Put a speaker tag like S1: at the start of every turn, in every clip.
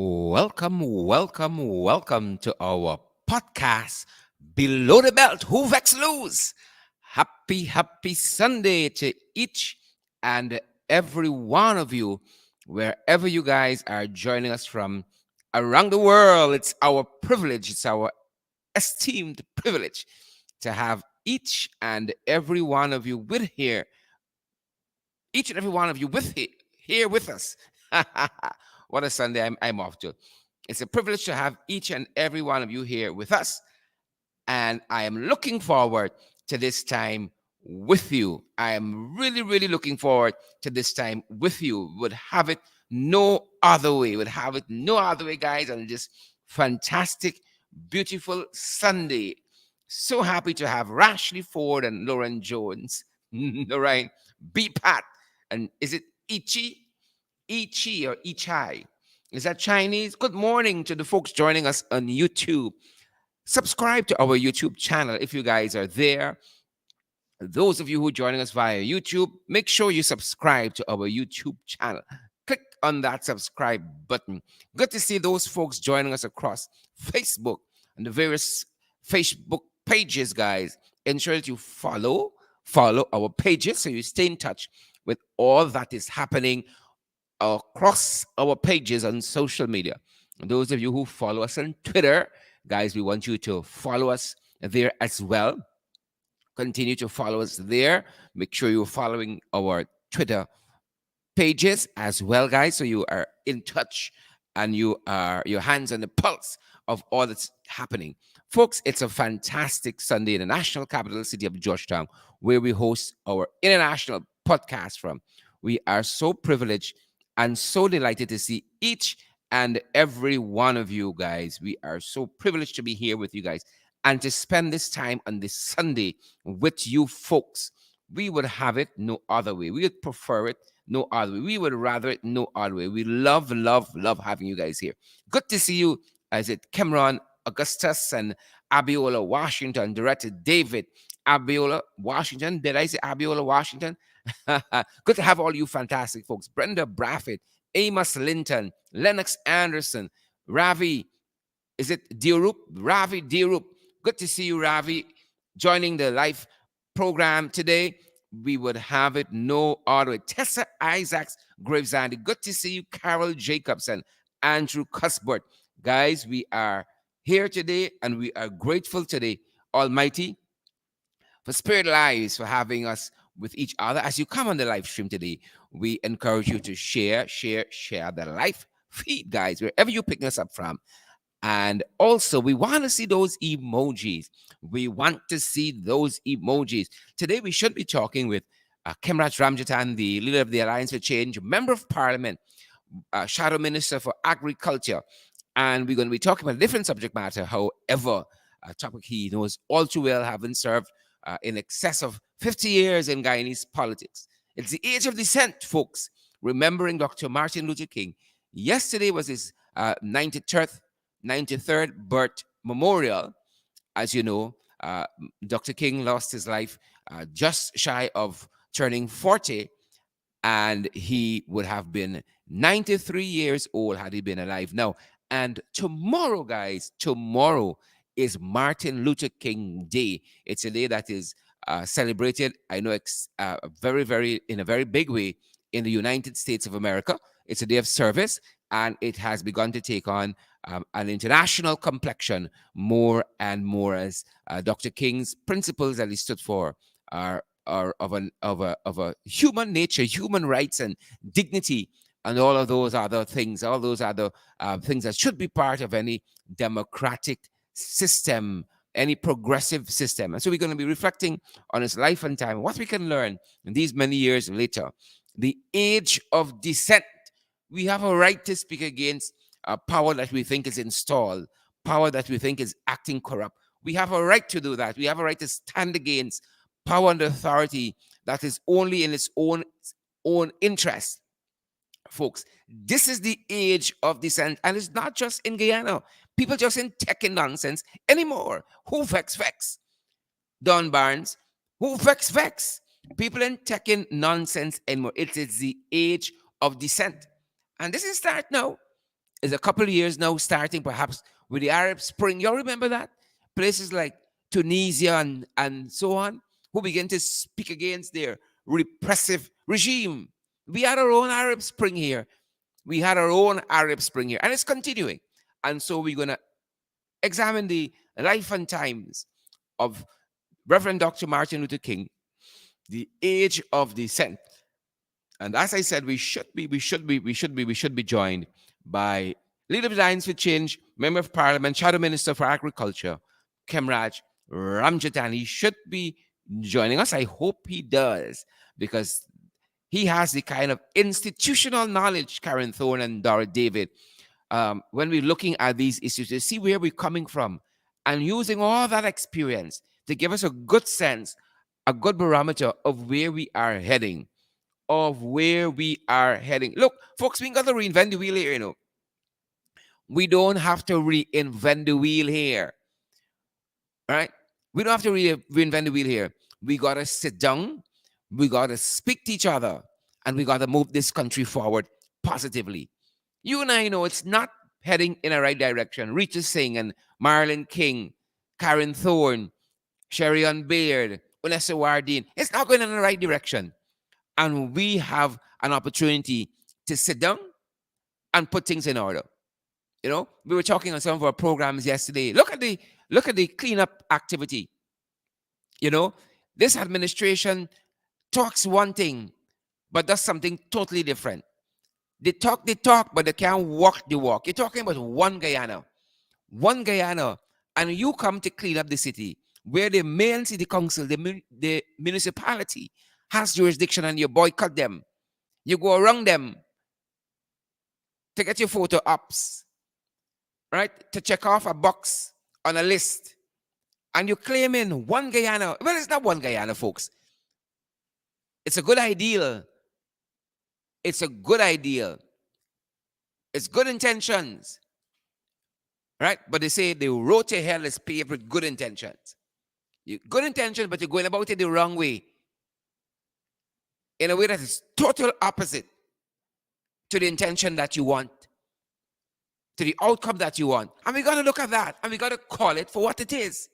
S1: Welcome to our podcast, Below the Belt, Who Vex Lose. Happy Sunday to each and every one of you, wherever you guys are joining us from around the world. It's our privilege, it's our esteemed privilege to have and every one of you each and every one of you here with us. What a Sunday I'm off to. It's a privilege to have each and every one of you here with us. And I am looking forward to this time with you. I am really looking forward to this time with you. Would have it no other way. Would have it no other way, guys, on this fantastic, beautiful Sunday. So happy to have Rashley Ford and Lauren Jones. All right. B Pat. And is it Ichi? Ichi or Ichai? Is that Chinese? Good morning to the folks joining us on YouTube. Subscribe to our YouTube channel if you guys are there. Those of you who are joining us via YouTube, make sure you subscribe to our YouTube channel. Click on that subscribe button. Good to see those folks joining us across Facebook and the various Facebook pages, guys. Ensure that you follow our pages so you stay in touch with all that is happening across our pages on social media. And those of you who follow us on Twitter, guys, we want you to follow us there as well. Continue to follow us there. Make sure you're following our Twitter pages as well, guys, so you are in touch and you are your hands on the pulse of all that's happening. Folks, it's a fantastic Sunday in the national capital city of Georgetown, where we host our international podcast from. We are so privileged and so delighted to see each and every one of you guys. We are so privileged to be here with you guys and to spend this time on this Sunday with you folks. We would have it no other way. We would prefer it no other way. We would rather it no other way. We love having you guys here. Good to see you. Is it Cameron, Augustus, and Abiola, Washington, Director David Abiola, Washington. Did I say Abiola, Washington? Good to have all you fantastic folks. Brenda Braffett, Amos Linton, Lennox Anderson, Ravi, is it Dirup? Ravi Dirup. Good to see you, Ravi, joining the live program today. We would have it no other way. Tessa Isaacs Gravesandi. Good to see you, Carol Jacobson, Andrew Cuthbert. Guys, we are here today and we are grateful today, Almighty, for Spirit Lives, for having us with each other. As you come on the live stream today, we encourage you to share the live feed, guys, wherever you're picking us up from. And also, we want to see those emojis. We want to see those emojis. Today, we should be talking with Kemraj Ramjattan, the leader of the Alliance for Change, Member of Parliament, Shadow Minister for Agriculture. And we're going to be talking about a different subject matter. However, a topic he knows all too well, having served in excess of 50 years in Guyanese politics. It's the age of dissent, folks, remembering Dr. Martin Luther King. Yesterday was his 93rd birth memorial. As you know, Dr. King lost his life just shy of turning 40, and he would have been 93 years old had he been alive now. And tomorrow, guys, tomorrow is Martin Luther King Day. It's a day that is celebrated, I know, in a very big way in the United States of America. It's a day of service, and it has begun to take on an international complexion more and more as Dr. King's principles that he stood for are of a human nature, human rights, and dignity, and all of those other things, things that should be part of any democratic system, any progressive system. And so we're going to be reflecting on his life and time, what we can learn in these many years later. The age of dissent. We have a right to speak against power that we think is installed, power that we think is acting corrupt. We have a right to do that. We have a right to stand against power and authority that is only in its own interest. Folks, this is the age of dissent, and it's not just in Guyana. People just ain't taking nonsense anymore. Who vex? Don Barnes, who vex? People ain't taking nonsense anymore. It is the age of dissent. And this is start now. It's a couple of years now, starting perhaps with the Arab Spring. You all remember that? Places like Tunisia and so on, who began to speak against their repressive regime. We had our own Arab Spring here. We had our own Arab Spring here, and it's continuing. And so we're going to examine the life and times of Reverend Dr. Martin Luther King, the age of dissent. And as I said, we should be joined by Leader of the Alliance for Change, Member of Parliament, Shadow Minister for Agriculture, Kemraj Ramjattan. He should be joining us. I hope he does, because he has the kind of institutional knowledge, Karen Thorne and Dora David, when we're looking at these issues, to see where we're coming from and using all that experience to give us a good sense, a good barometer of where we are heading. Look, folks, we ain't got to reinvent the wheel here, you know. We don't have to reinvent the wheel here. All right? We don't have to reinvent the wheel here. We got to sit down, we got to speak to each other, and we got to move this country forward positively. You and I know it's not heading in a right direction. Rita Singh and Marlon King, Karen Thorne, Sherry-Ann Baird, Vanessa Wardeen. It's not going in the right direction. And we have an opportunity to sit down and put things in order. You know, we were talking on some of our programs yesterday. Look at the cleanup activity. You know, this administration talks one thing, but does something totally different. They talk, but they can't walk the walk. You're talking about one Guyana, and you come to clean up the city where the main city council, the municipality, has jurisdiction, and you boycott them. You go around them to get your photo ops, right? To check off a box on a list. And you claim in one Guyana. Well, it's not one Guyana, folks. It's a good ideal. It's a good ideal. It's good intentions. Right? But they say the road to hell is paved with good intentions. Good intentions, but you're going about it the wrong way. In a way that is total opposite to the intention that you want, to the outcome that you want. And we got to look at that, and we got to call it for what it is.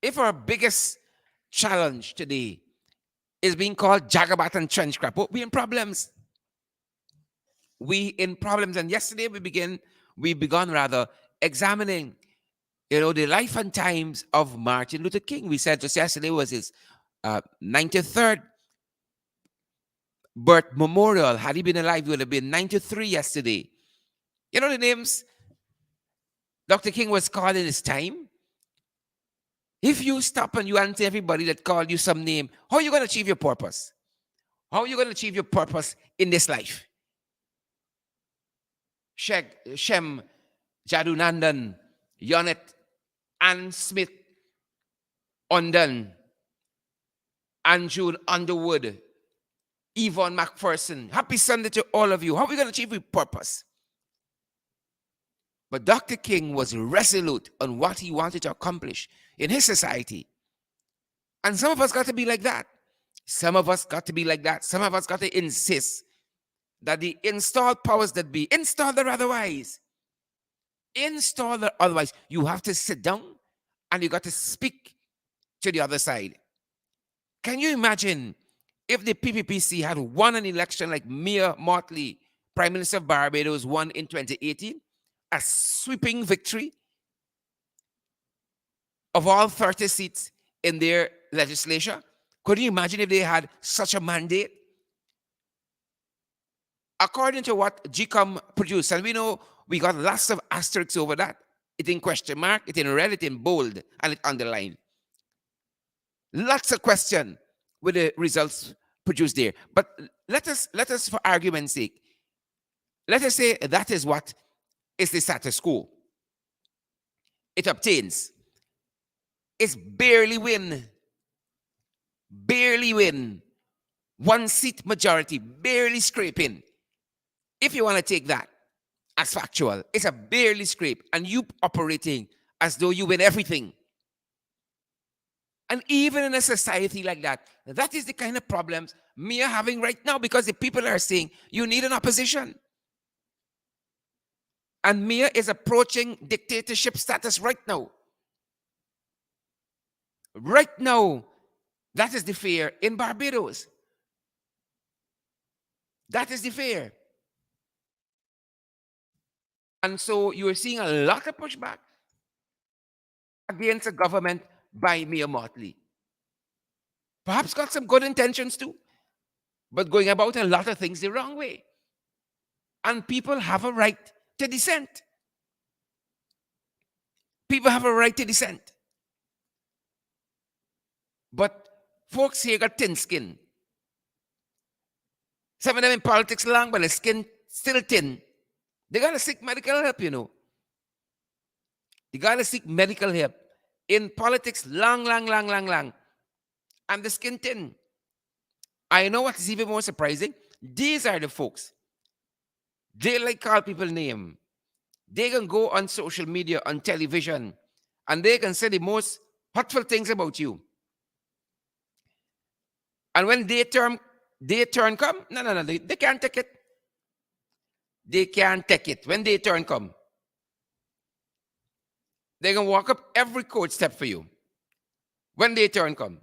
S1: If our biggest challenge today is being called jagabat and trench crap, we in problems. And yesterday we began examining, the life and times of Martin Luther King. We said just yesterday was his 93rd birth memorial. Had he been alive, he would have been 93 yesterday. You know the names Dr. King was called in his time? If you stop and you answer everybody that called you some name, how are you going to achieve your purpose? How are you going to achieve your purpose in this life? Shem Jadunandan, Yonet, Ann Smith, Undan, Anjun Underwood, Yvonne McPherson. Happy Sunday to all of you. How are we going to achieve your purpose? But Dr. King was resolute on what he wanted to accomplish in his society. And some of us got to be like that. Some of us got to insist that the installed powers that be, installed or otherwise, you have to sit down and you got to speak to the other side. Can you imagine if the PPPC had won an election like Mia Mottley, Prime Minister of Barbados, won in 2018? A sweeping victory of all 30 seats in their legislature. Could you imagine if they had such a mandate? According to what GCOM produced, and we know we got lots of asterisks over that. It in question mark, it in red, it in bold, and it underlined. Lots of question with the results produced there. But let us, for argument's sake, let us say that is what is the status quo. It obtains. It's barely win. One seat majority, barely scraping. If you want to take that as factual, it's a barely scrape, and you operating as though you win everything. And even in a society like that, that is the kind of problems we are having right now, because the people are saying you need an opposition. And Mia is approaching dictatorship status right now. Right now, that is the fear in Barbados. That is the fear. And so you are seeing a lot of pushback against the government by Mia Motley. Perhaps got some good intentions too, but going about a lot of things the wrong way. And people have a right to dissent. People have a right to dissent. But folks here got thin skin. Some of them in politics long, but the skin still thin. They gotta seek medical help, you know. They gotta seek medical help. In politics, long. And the skin thin. I know what is even more surprising. These are the folks. They like call people name. They can go on social media, on television, and they can say the most hurtful things about you. And when their turn come, no, they can't take it. They can't take it. When their turn come, they can walk up every court step for you. When their turn come,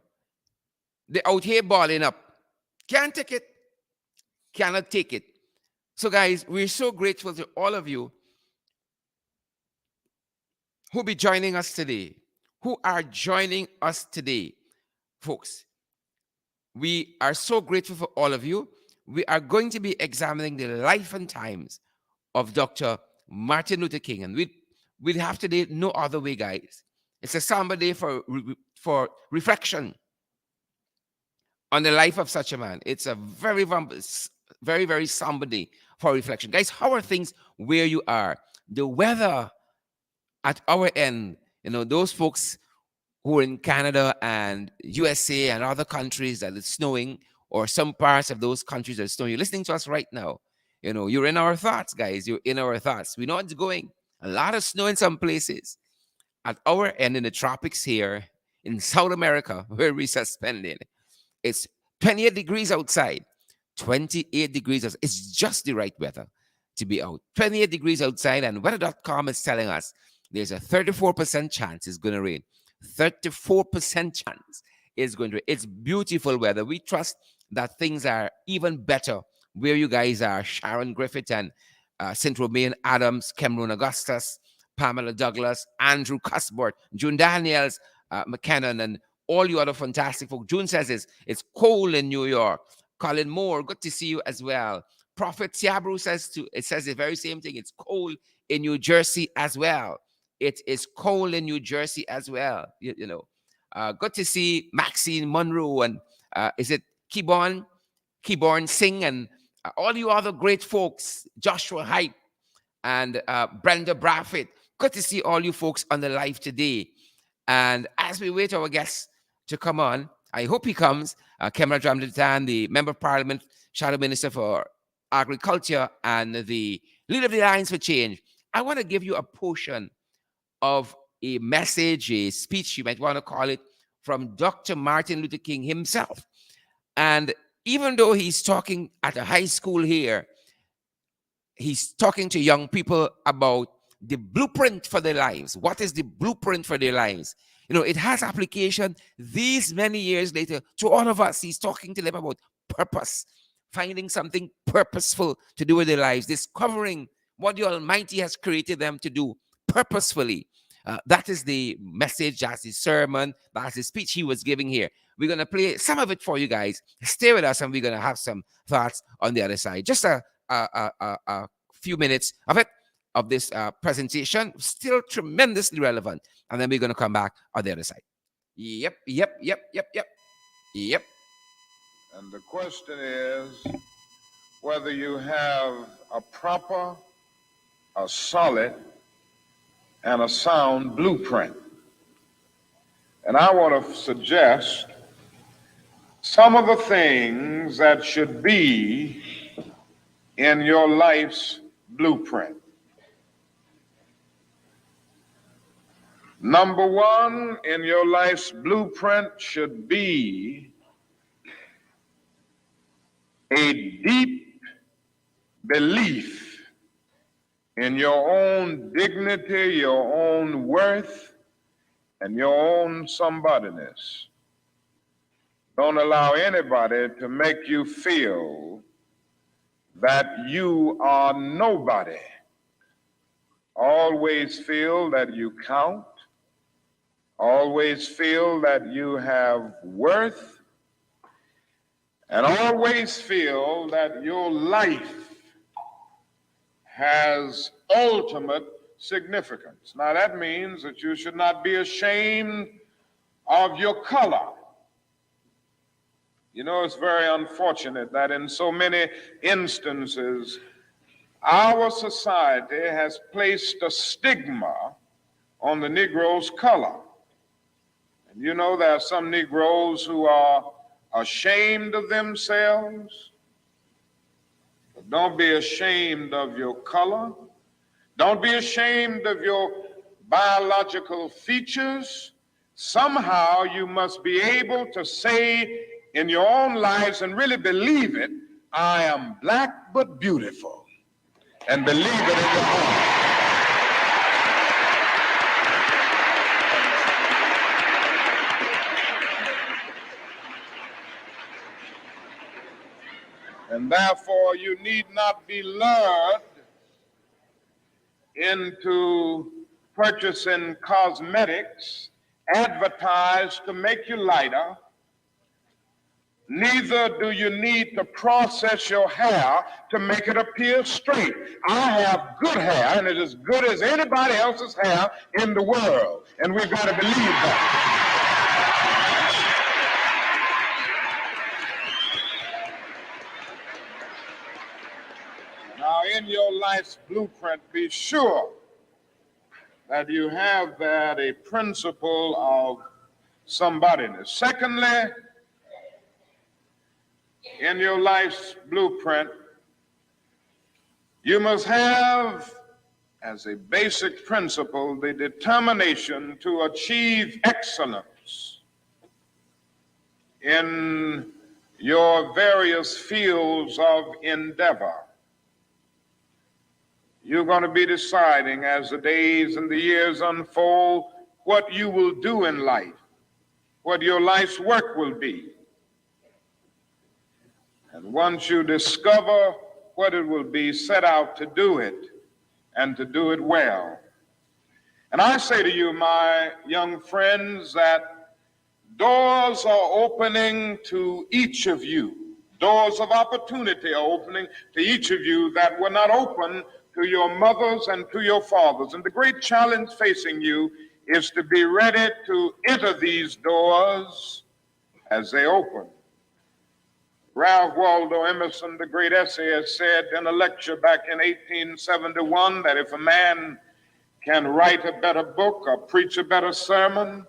S1: they out here balling up. Can't take it. Cannot take it. So guys, we're so grateful to all of you who be joining us today, who are joining us today, folks. We are so grateful for all of you. We are going to be examining the life and times of Dr. Martin Luther King. And we'd have today no other way, guys. It's a somber day for reflection on the life of such a man. It's a very, very somber day for reflection. Guys, how are things where you are? The weather at our end, you know, those folks who are in Canada and USA and other countries that it's snowing, or some parts of those countries that it's snowing, you're listening to us right now. You know, you're in our thoughts, guys. You're in our thoughts. We know it's going. A lot of snow in some places. At our end in the tropics here in South America, where we're suspended, it's 28 degrees outside. 28 degrees. It's just the right weather to be out. 28 degrees outside, and weather.com is telling us there's a 34% chance it's going to rain. 34% chance it's going to rain. It's beautiful weather. We trust that things are even better where you guys are. Sharon Griffith and St. Romain Adams, Cameron Augustus, Pamela Douglas, Andrew Cuthbert, June Daniels, McKinnon, and all you other fantastic folks. June says it's cold in New York. Colin Moore, good to see you as well. Prophet Tiabru says the very same thing. It's cold in New Jersey as well. It is cold in New Jersey as well. You know, good to see Maxine Monroe and is it Keyborn Singh and all you other great folks, Joshua Hype and Brenda Braffett. Good to see all you folks on the live today. And as we wait our guests to come on, I hope he comes. Kemra Ramjattan, the Member of Parliament, Shadow Minister for Agriculture, and the Leader of the Alliance for Change. I want to give you a portion of a message, a speech, you might want to call it, from Dr. Martin Luther King himself. And even though he's talking at a high school here, he's talking to young people about the blueprint for their lives. What is the blueprint for their lives? You know, it has application these many years later to all of us. He's talking to them about purpose, finding something purposeful to do with their lives, discovering what the Almighty has created them to do purposefully. That is the message, that's the sermon, that's the speech he was giving here. We're going to play some of it for you guys. Stay with us, and we're going to have some thoughts on the other side. Just a few minutes of it, of this presentation, still tremendously relevant. And then we're going to come back on the other side. Yep.
S2: And the question is whether you have a proper, a solid, and a sound blueprint. And I want to suggest some of the things that should be in your life's blueprint. Number one in your life's blueprint should be a deep belief in your own dignity, your own worth, and your own somebodyness. Don't allow anybody to make you feel that you are nobody. Always feel that you count. Always feel that you have worth. And always feel that your life has ultimate significance. Now, that means that you should not be ashamed of your color. You know, it's very unfortunate that in so many instances, our society has placed a stigma on the Negro's color. And you know, there are some Negroes who are ashamed of themselves. But don't be ashamed of your color. Don't be ashamed of your biological features. Somehow you must be able to say in your own lives and really believe it, I am black but beautiful. And believe it in your heart. And therefore you need not be lured into purchasing cosmetics advertised to make you lighter. Neither do you need to process your hair to make it appear straight. I have good hair, and it is as good as anybody else's hair in the world. And we've got to believe that. Now, in your life's blueprint, be sure that you have that a principle of somebodyness. Secondly, in your life's blueprint, you must have as a basic principle the determination to achieve excellence in your various fields of endeavor. You're going to be deciding as the days and the years unfold what you will do in life, what your life's work will be. And once you discover what it will be, set out to do it and to do it well. And I say to you, my young friends, that doors are opening to each of you. Doors of opportunity are opening to each of you that were not open to your mothers and to your fathers. And the great challenge facing you is to be ready to enter these doors as they open. Ralph Waldo Emerson, the great essayist, said in a lecture back in 1871 that if a man can write a better book or preach a better sermon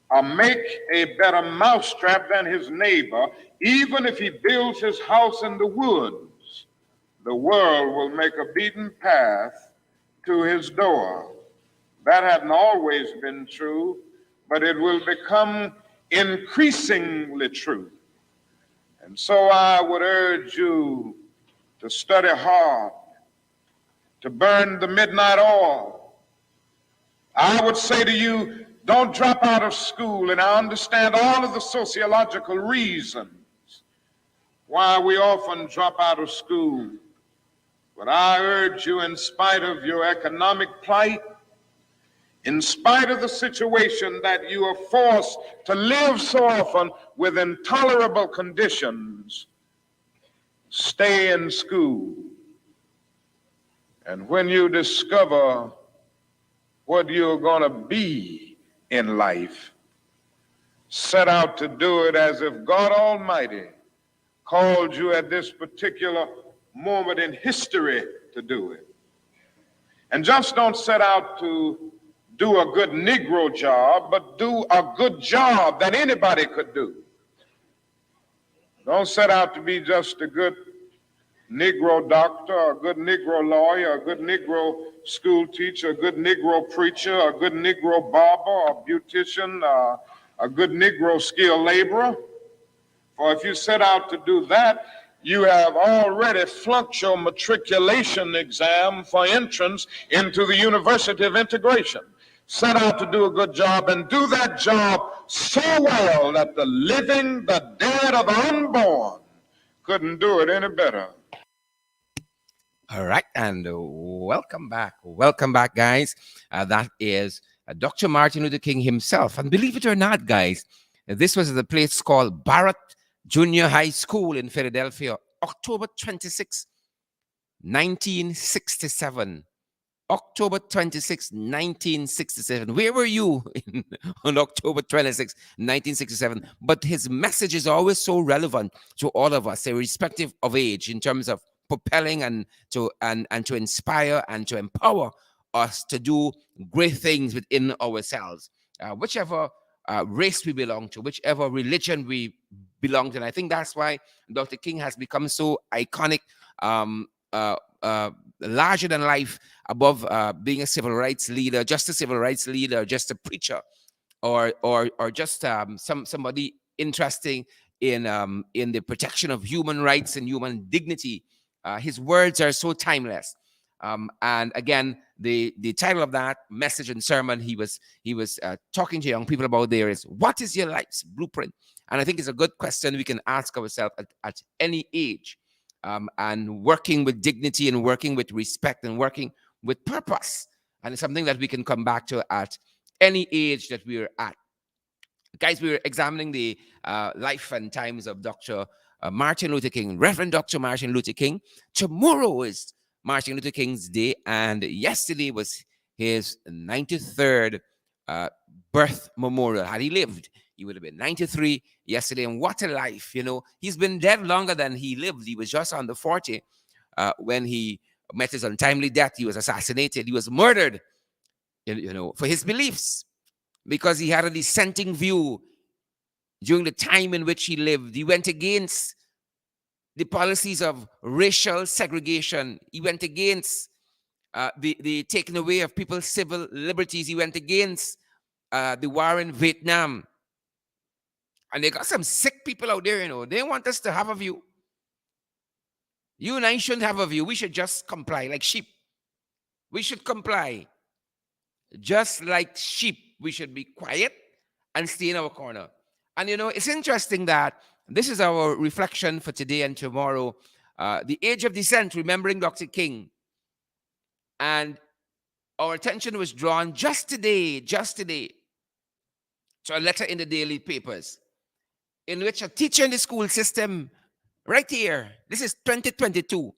S2: or make a better mousetrap than his neighbor, even if he builds his house in the woods, the world will make a beaten path to his door. That hadn't always been true, but it will become increasingly true. And so I would urge you to study hard, to burn the midnight oil. I would say to you, don't drop out of school, and I understand all of the sociological reasons why we often drop out of school. But I urge you, in spite of your economic plight, in spite of the situation that you are forced to live so often with intolerable conditions, stay in school. And when you discover what you're going to be in life, set out to do it as if God Almighty called you at this particular moment in history to do it. And just don't set out to do a good Negro job, but do a good job that anybody could do. Don't set out to be just a good Negro doctor, a good Negro lawyer, a good Negro school teacher, a good Negro preacher, a good Negro barber, a beautician, a good Negro skilled laborer. For if you set out to do that, you have already flunked your matriculation exam for entrance into the University of Integration. Set out to do a good job and do that job so well that the living, the dead, or the unborn couldn't do it any better.
S1: All right, and welcome back. Welcome back, guys. That is Dr. Martin Luther King himself. And believe it or not, guys, this was at a place called Barrett Junior High School in Philadelphia, October 26, 1967. October 26, 1967. Where were you on October 26, 1967? But his message is always so relevant to all of us, irrespective of age, in terms of propelling and to inspire and to empower us to do great things within ourselves, whichever race we belong to, whichever religion we belong to. And I think that's why Dr. King has become so iconic, um, uh, uh, larger than life, above being a civil rights leader, just a civil rights leader, just a preacher, or just somebody interesting in the protection of human rights and human dignity. His words are so timeless. And again, the title of that message and sermon he was talking to young people about there is, what is your life's blueprint? And I think it's a good question we can ask ourselves at any age, and working with dignity and working with respect and working with purpose. And it's something that we can come back to at any age that we're at. Guys, we're examining the life and times of Dr. Martin Luther King, Reverend Dr. Martin Luther King. Tomorrow is Martin Luther King's day, and yesterday was his 93rd birth memorial. Had he lived, he would have been 93 yesterday. And what a life, you know. He's been dead longer than he lived. He was just under 40 when he met his untimely death. He was assassinated. He was murdered, for his beliefs, because he had a dissenting view during the time in which he lived. He went against the policies of racial segregation. He went against the taking away of people's civil liberties. He went against the war in Vietnam. And they got some sick people out there, They want us to have a view. You and I shouldn't have a view. We should just comply like sheep. We should comply. Just like sheep, we should be quiet and stay in our corner. And it's interesting that this is our reflection for today and tomorrow. The age of dissent, remembering Dr. King. And our attention was drawn just today, to a letter in the daily papers, in which a teacher in the school system, right here, this is 2022,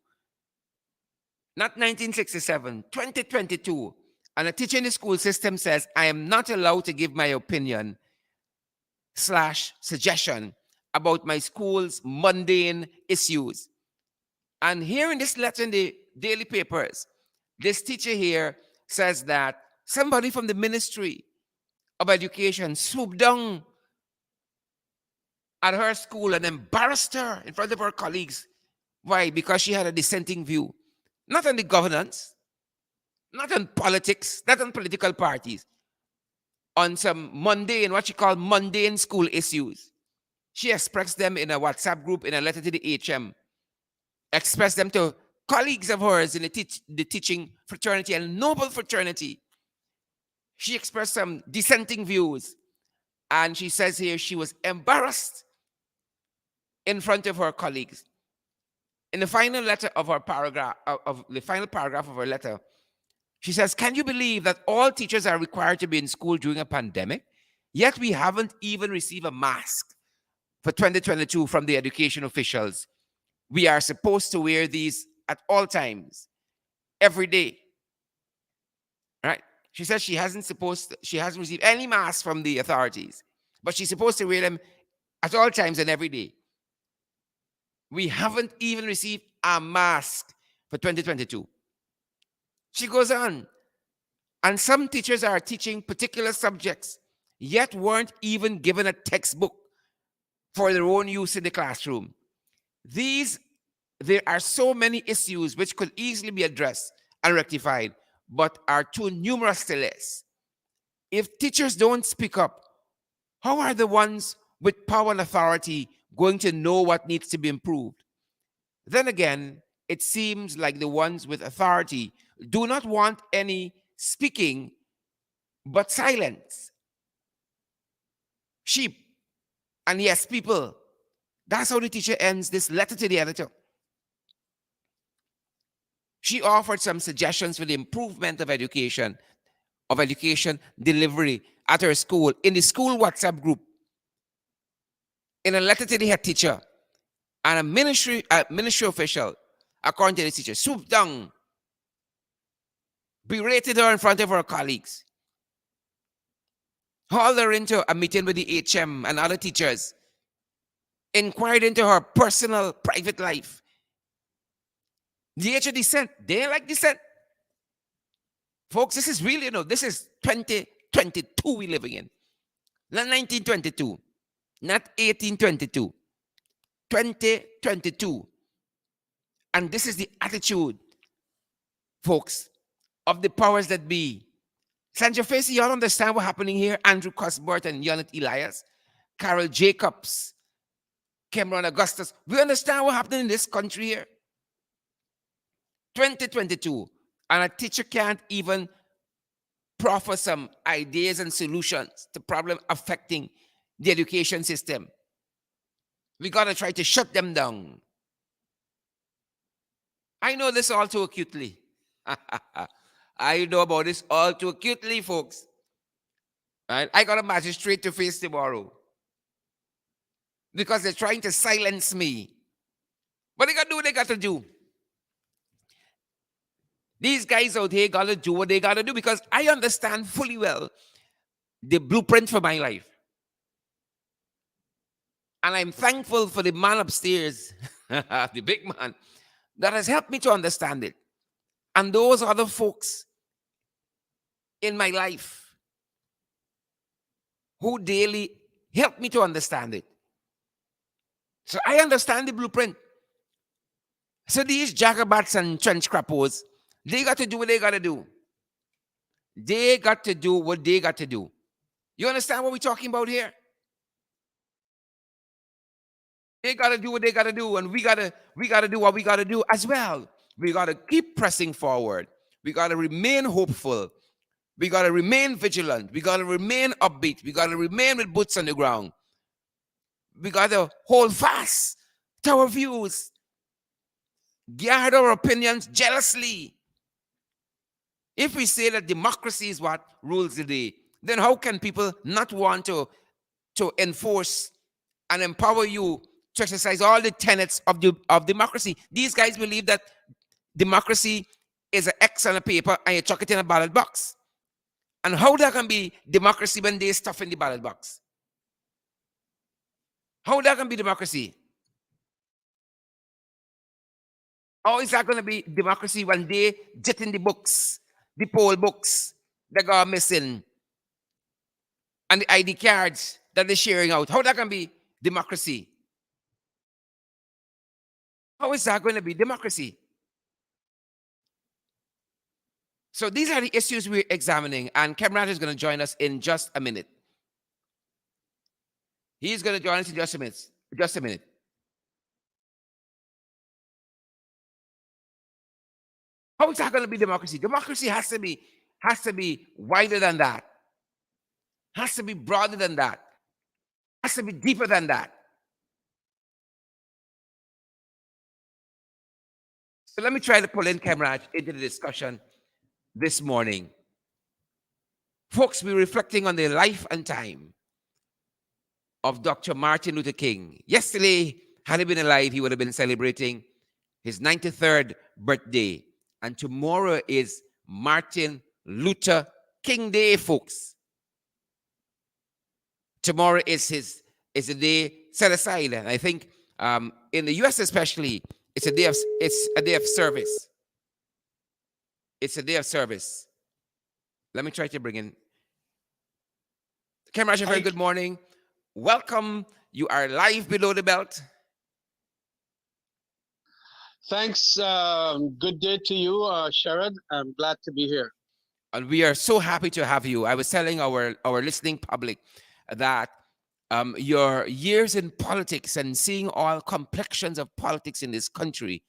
S1: not 1967, 2022, and a teacher in the school system says, I am not allowed to give my opinion / suggestion about my school's mundane issues. And here in this letter in the daily papers, this teacher here says that somebody from the Ministry of Education swooped down at her school and embarrassed her in front of her colleagues. Why? Because she had a dissenting view. Not on the governance, not on politics, not on political parties, on some mundane, what she called mundane school issues. She expressed them in a WhatsApp group, in a letter to the HM, expressed them to colleagues of hers in the teaching fraternity and noble fraternity. She expressed some dissenting views. And she says here she was embarrassed in front of her colleagues. In the final letter of her paragraph, of the final paragraph of her letter, she says, can you believe that all teachers are required to be in school during a pandemic? Yet we haven't even received a mask for 2022 from the education officials. We are supposed to wear these at all times, every day. Right? She says she hasn't received any masks from the authorities, but she's supposed to wear them at all times and every day. We haven't even received a mask for 2022. She goes on, and some teachers are teaching particular subjects, yet weren't even given a textbook for their own use in the classroom. There are so many issues which could easily be addressed and rectified, but are too numerous to list. If teachers don't speak up, how are the ones with power and authority going to know what needs to be improved? Then again, it seems like the ones with authority do not want any speaking but silence. Sheep. And yes, people. That's how the teacher ends this letter to the editor. She offered some suggestions for the improvement of education delivery at her school, in the school WhatsApp group, in a letter to the head teacher, and a ministry official, according to the teacher, swooped down, berated her in front of her colleagues, hauled her into a meeting with the HM and other teachers, inquired into her personal, private life. The age of dissent, they like dissent. Folks, this is really, this is 2022 we're living in. Not 1922, not 1822, 2022. And this is the attitude, folks, of the powers that be. Sandra Facey, y'all understand what's happening here? Andrew Cuthbert and Yonit Elias, Carol Jacobs, Cameron Augustus. We understand what's happening in this country here. 2022. And a teacher can't even proffer some ideas and solutions to problems affecting the education system. We got to try to shut them down. I know this all too acutely. I know about this all too acutely, folks. Right? I got a magistrate to face tomorrow because they're trying to silence me. But they got to do what they got to do. These guys out here got to do what they got to do because I understand fully well the blueprint for my life. And I'm thankful for the man upstairs, the big man, that has helped me to understand it. And those other folks in my life who daily help me to understand it. So I understand the blueprint. So these jagabats and trench crappos, they got to do what they got to do. They got to do what they got to do. You understand what we're talking about here? They got to do what they got to do, and we got to do what we got to do as well. We got to keep pressing forward. We got to remain hopeful. We got to remain vigilant. We got to remain upbeat. We got to remain with boots on the ground. We got to hold fast to our views. Guard our opinions jealously. If we say that democracy is what rules the day, then how can people not want to enforce and empower you to exercise all the tenets of democracy? These guys believe that democracy is an X on a paper and you chuck it in a ballot box. And how that can be democracy when they stuff in the ballot box? How that can be democracy? How is that going to be democracy when they jet in the books, the poll books that go missing, and the ID cards that they're sharing out? How that can be democracy? How is that going to be democracy? So these are the issues we're examining, and Cameron is going to join us in just a minute. He's going to join us in just a minute. Just a minute. How is that going to be democracy? Democracy has to be wider than that. Has to be broader than that. Has to be deeper than that. So let me try to pull in Cameron into the discussion this morning. Folks, we're reflecting on the life and time of Dr. Martin Luther King. Yesterday, had he been alive, he would have been celebrating his 93rd birthday. And tomorrow is Martin Luther King Day, folks. Tomorrow is a day set aside. And I think in the US especially, it's a day of service. It's a day of service. Let me try to bring in Cameron. Very good morning. Welcome. You are live below the belt.
S3: Thanks. Good day to you, Sherrod. I'm glad to be here.
S1: And we are so happy to have you. I was telling our listening public that your years in politics and seeing all complexions of politics in this country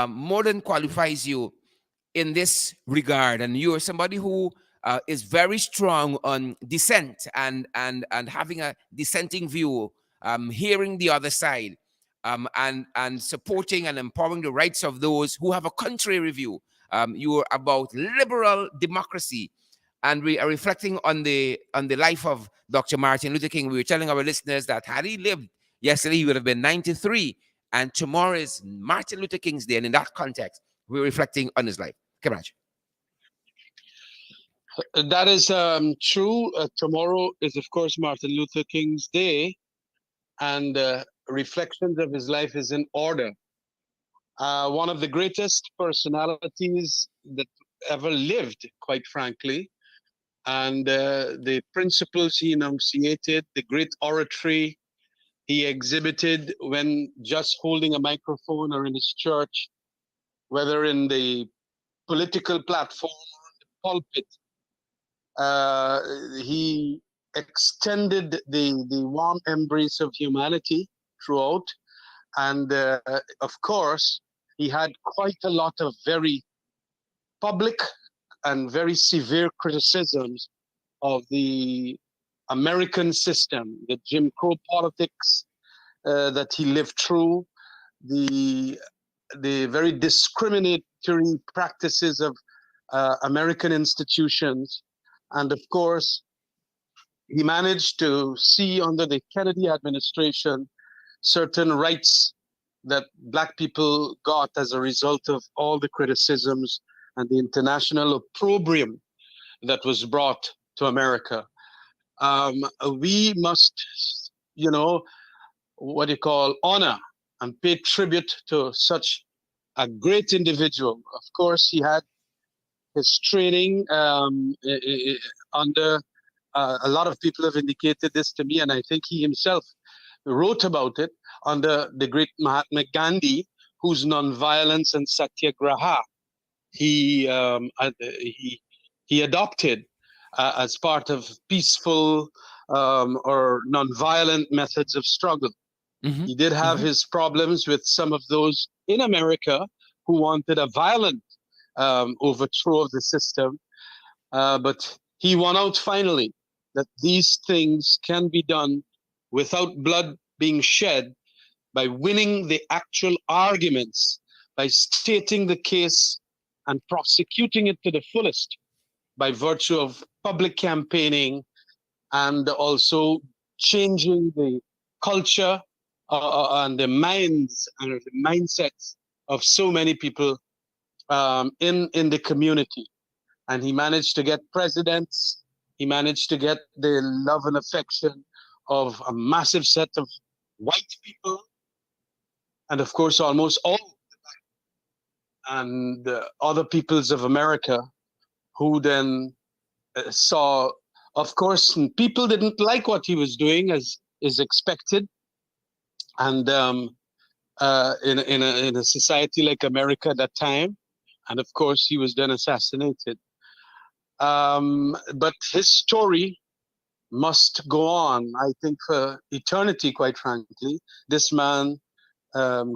S1: more than qualifies you in this regard. And you are somebody who is very strong on dissent and having a dissenting view, hearing the other side, and supporting and empowering the rights of those who have a contrary view. You are about liberal democracy, and we are reflecting on the life of Dr. Martin Luther King. We were telling our listeners that had he lived yesterday, he would have been 93, and tomorrow is Martin Luther King's Day. And in that context, we're reflecting on his life. Raj.
S3: That is true. Tomorrow is, of course, Martin Luther King's Day, and reflections of his life is in order. One of the greatest personalities that ever lived, quite frankly, and the principles he enunciated, the great oratory he exhibited when just holding a microphone or in his church, whether in the political platform or in the pulpit, he extended the warm embrace of humanity throughout. And of course, he had quite a lot of very public and very severe criticisms of the American system, the Jim Crow politics that he lived through, the very discriminatory practices of American institutions. And of course, he managed to see under the Kennedy administration certain rights that Black people got as a result of all the criticisms and the international opprobrium that was brought to America. We must, honor and pay tribute to such a great individual. Of course, he had his training under, a lot of people have indicated this to me, and I think he himself wrote about it, under the great Mahatma Gandhi, whose nonviolence and satyagraha he adopted as part of peaceful or nonviolent methods of struggle.
S1: Mm-hmm.
S3: He did have his problems with some of those in America who wanted a violent overthrow of the system, but he won out finally, that these things can be done without blood being shed, by winning the actual arguments, by stating the case and prosecuting it to the fullest by virtue of public campaigning, and also changing the culture and the minds and the mindsets of so many people in the community. And he managed to get presidents. He managed to get the love and affection of a massive set of white people, and of course almost all and other peoples of America, who then saw, of course, people didn't like what he was doing, as is expected, and in a society like America at that time, and of course he was then assassinated. But his story must go on, I think, for eternity, quite frankly. This man,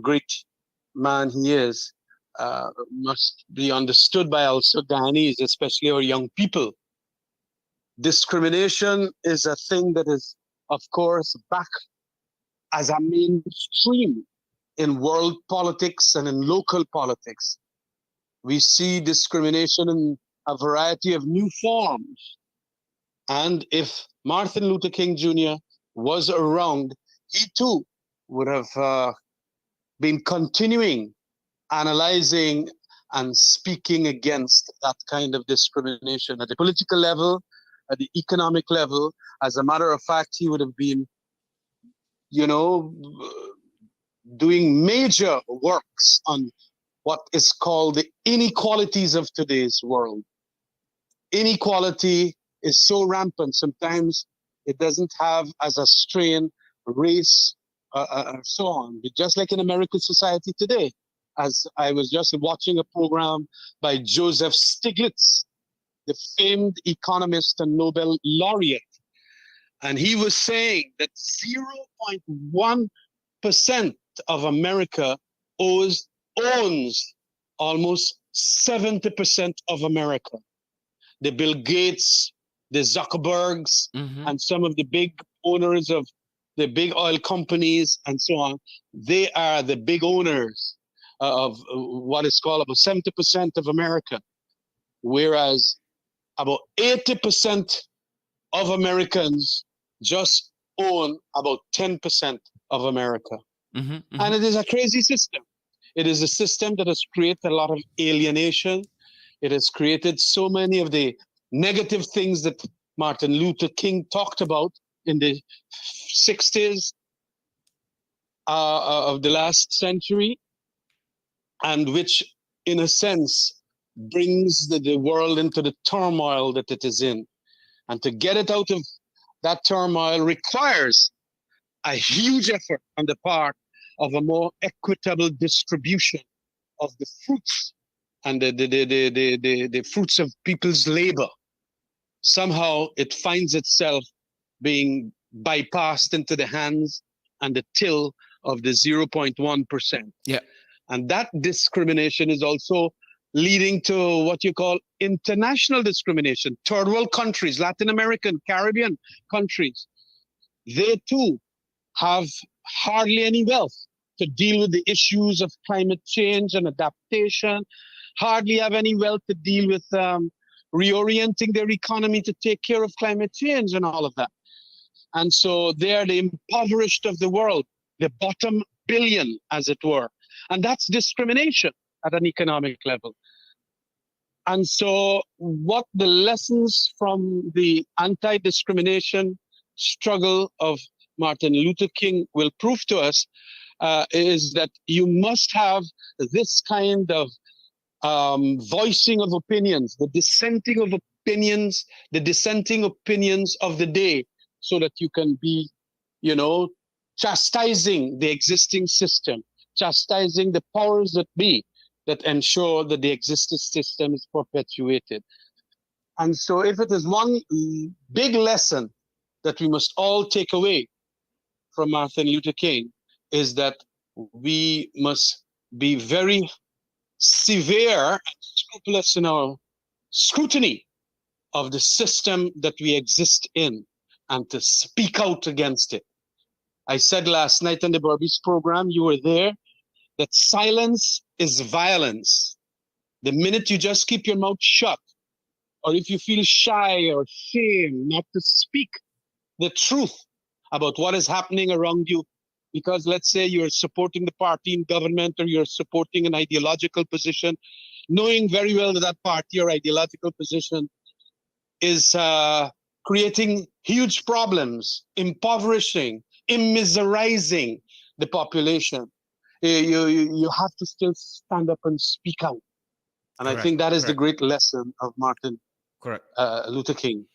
S3: great man he is, must be understood by also Ghanaians, especially our young people. Discrimination is a thing that is, of course, back as a mainstream in world politics and in local politics. We see discrimination in a variety of new forms. And if Martin Luther King Jr. was around, he too would have been continuing analyzing and speaking against that kind of discrimination at the political level, at the economic level. As a matter of fact, he would have been, doing major works on what is called the inequalities of today's world. Inequality is so rampant. Sometimes it doesn't have as a strain race and so on. But just like in American society today, as I was just watching a program by Joseph Stiglitz, the famed economist and Nobel laureate, And he was saying that 0.1% of America owns almost 70% of America. The Bill Gates, the Zuckerbergs,
S1: Mm-hmm.
S3: and some of the big owners of the big oil companies and so on, they are the big owners of what is called about 70% of America, whereas about 80% of Americans just own about 10% of America.
S1: Mm-hmm. Mm-hmm.
S3: And it is a crazy system. It is a system that has created a lot of alienation. It has created so many of the negative things that Martin Luther King talked about in the 60s of the last century, and which, in a sense, brings the world into the turmoil that it is in. And to get it out of that turmoil requires a huge effort on the part of a more equitable distribution of the fruits and the fruits of people's labor. Somehow it finds itself being bypassed into the hands and the till of the 0.1%.
S1: Yeah.
S3: And that discrimination is also leading to what you call international discrimination. Third world countries, Latin American, Caribbean countries, they too have hardly any wealth to deal with the issues of climate change and adaptation, hardly have any wealth to deal with reorienting their economy to take care of climate change and all of that. And so they are the impoverished of the world, the bottom billion, as it were. And that's discrimination at an economic level. And so what the lessons from the anti-discrimination struggle of Martin Luther King will prove to us is that you must have this kind of voicing of opinions, the dissenting opinions of the day, so that you can be, chastising the existing system, chastising the powers that be that ensure that the existing system is perpetuated. And so if it is one big lesson that we must all take away from Martin Luther King, is that we must be very severe and scrupulous in our scrutiny of the system that we exist in and to speak out against it. I said last night on the Burbies program, you were there, that silence is violence. The minute you just keep your mouth shut, or if you feel shy or shame not to speak the truth about what is happening around you, because let's say you're supporting the party in government or you're supporting an ideological position, knowing very well that that party or ideological position is creating huge problems, impoverishing, immiserizing the population. You have to still stand up and speak out. And I think that is the great lesson of Martin Luther King.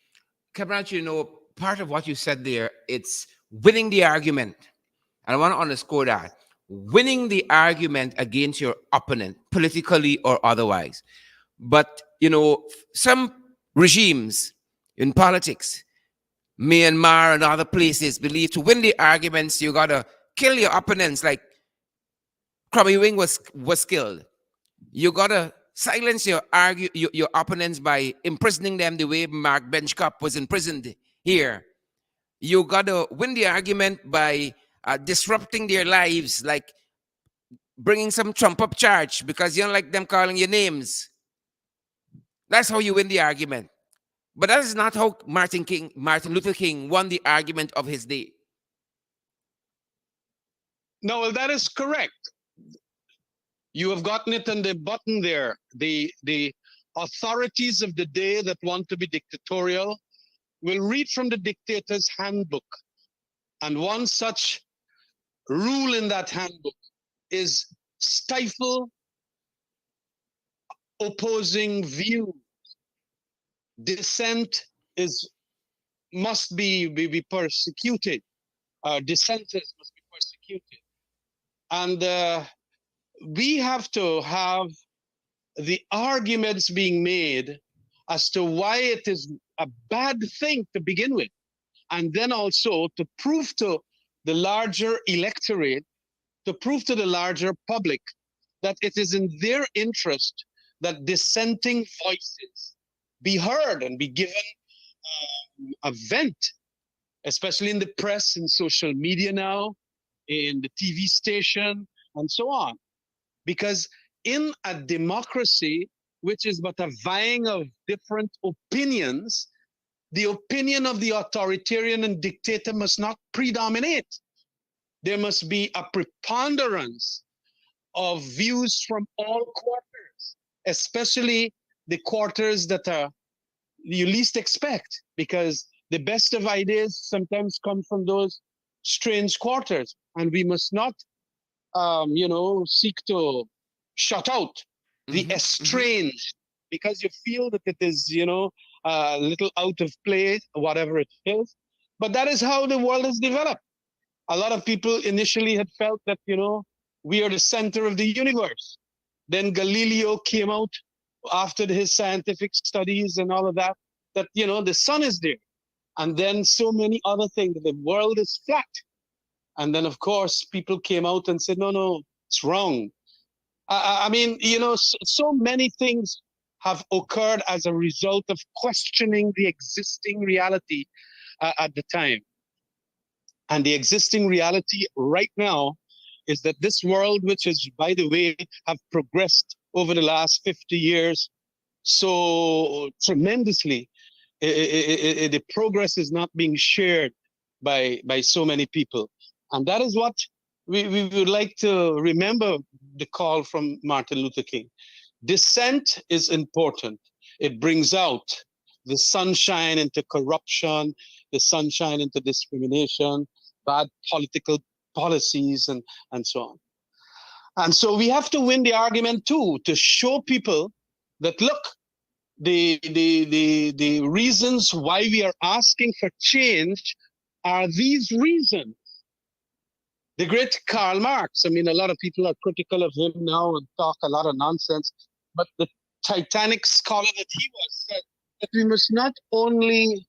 S1: Cabral, part of what you said there, it's winning the argument. And I want to underscore that. Winning the argument against your opponent, politically or otherwise. But, some regimes in politics, Myanmar and other places, believe to win the arguments, you got to kill your opponents, like Crummy Wing was killed. You got to silence your opponents by imprisoning them the way Mark Benchcup was imprisoned here. You got to win the argument by disrupting their lives, like bringing some trump up charge because you don't like them calling your names. That's how you win the argument. But that is not how Martin Luther King won the argument of his day.
S3: No, well, that is correct. You have gotten it on the button there. The authorities of the day that want to be dictatorial will read from the dictator's handbook. And one such rule in that handbook is stifle opposing views. Dissent must be persecuted. Dissenters must be persecuted. And we have to have the arguments being made as to why it is a bad thing to begin with and then also to prove to the larger electorate, to prove to the larger public that it is in their interest that dissenting voices be heard and be given a vent, especially in the press, in social media now, in the TV station, and so on. Because in a democracy, which is but a vying of different opinions, the opinion of the authoritarian and dictator must not predominate. There must be a preponderance of views from all quarters, especially the quarters that are you least expect, because the best of ideas sometimes come from those strange quarters, and we must not, seek to shut out the estranged because you feel that it is, a little out of place, whatever it is. But that is how the world has developed. A lot of people initially had felt that, we are the center of the universe. Then Galileo came out after his scientific studies and all of that, the sun is there. And then so many other things, the world is flat. And then, of course, people came out and said, no, it's wrong. I mean, so many things have occurred as a result of questioning the existing reality at the time. And the existing reality right now is that this world, which is, by the way, have progressed over the last 50 years so tremendously, the progress is not being shared by so many people. And that is what we would like to remember the call from Martin Luther King. Dissent is important. It brings out the sunshine into corruption, the sunshine into discrimination, bad political policies, and so on. And so we have to win the argument too, to show people that, look, the reasons why we are asking for change are these reasons. The great Karl Marx, I mean, a lot of people are critical of him now and talk a lot of nonsense, but the Titanic scholar that he was said that we must not only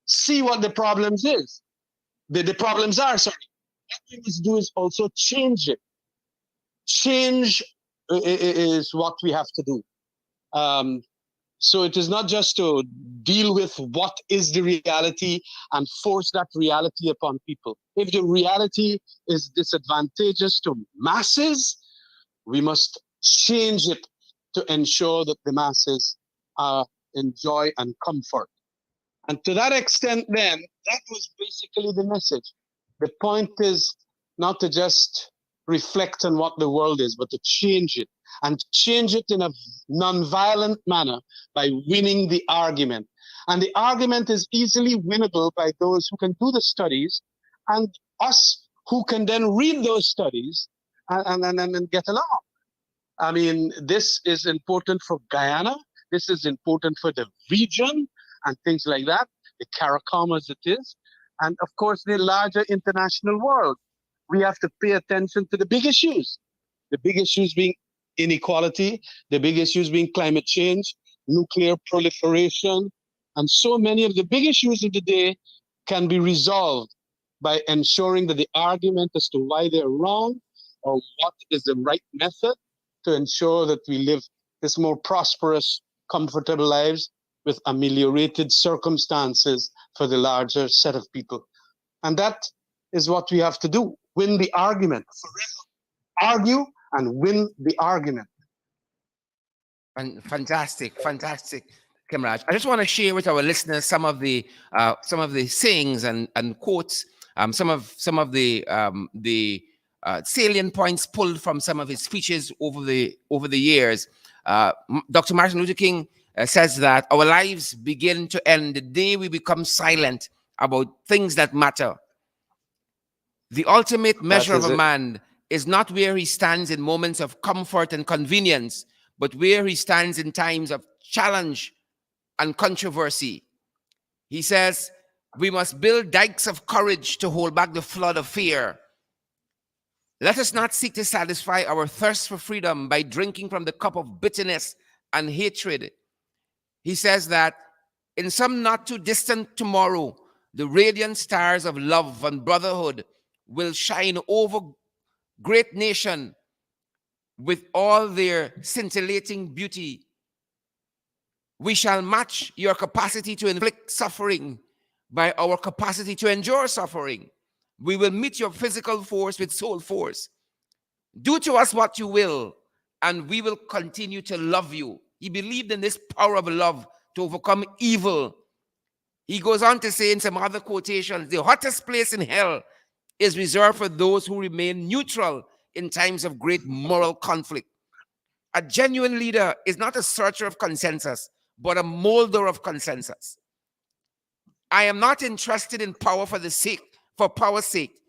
S3: see what the problems is. The problems are, sorry. What we must do is also change it. Change is what we have to do. So it is not just to deal with what is the reality and force that reality upon people. If the reality is disadvantageous to masses, we must change it to ensure that the masses enjoy and comfort. And to that extent, then, that was basically the message. The point is not to just reflect on what the world is, but to change it, and change it in a non-violent manner by winning the argument. And the argument is easily winnable by those who can do the studies, and us who can then read those studies and get along. I mean, this is important for Guyana. This is important for the region and things like that, the CARICOM as it is, and of course the larger international world. We have to pay attention to the big issues. The big issues being inequality, the big issues being climate change, nuclear proliferation, and so many of the big issues of the day can be resolved by ensuring that the argument as to why they're wrong or what is the right method to ensure that we live this more prosperous, comfortable lives with ameliorated circumstances for the larger set of people. And that is what we have to do. Win the argument. Argue and win the argument.
S1: Fantastic, Kimraj. I just want to share with our listeners some of the sayings and quotes, some of the salient points pulled from some of his speeches over the years. Dr. Martin Luther King says that our lives begin to end the day we become silent about things that matter. The ultimate measure of a man is not where he stands in moments of comfort and convenience, but where he stands in times of challenge and controversy. He says, we must build dikes of courage to hold back the flood of fear. Let us not seek to satisfy our thirst for freedom by drinking from the cup of bitterness and hatred. He says that in some not too distant tomorrow, the radiant stars of love and brotherhood will shine over great nation with all their scintillating beauty. We shall match your capacity to inflict suffering by our capacity to endure suffering. We will meet your physical force with soul force. Do to us what you will, and we will continue to love you. He believed in this power of love to overcome evil. He goes on to say in some other quotations, the hottest place in hell is reserved for those who remain neutral in times of great moral conflict. A genuine leader is not a searcher of consensus, but a molder of consensus. I am not interested in power for power's sake,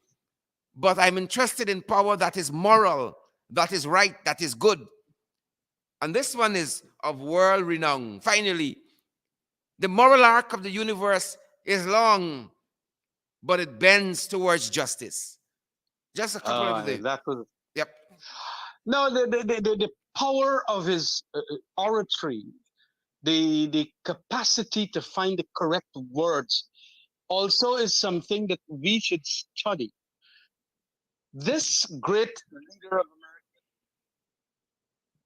S1: but I'm interested in power that is moral, that is right, that is good. And this one is of world renown. Finally, the moral arc of the universe is long, but it bends towards justice. Just a couple of the...
S3: That was
S1: Yep.
S3: no the power of his oratory, the capacity to find the correct words, also is something that we should study. This great leader of American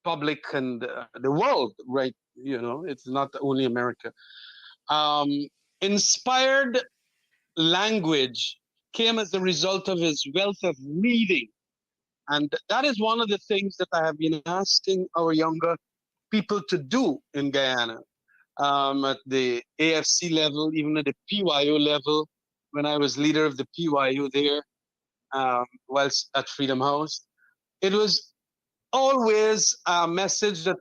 S3: public and the world, right? It's not only America. Um, Inspired language came as a result of his wealth of reading. And that is one of the things that I have been asking our younger people to do in Guyana, at the AFC level, even at the PYO level. When I was leader of the PYO there, whilst at Freedom House, it was always a message that,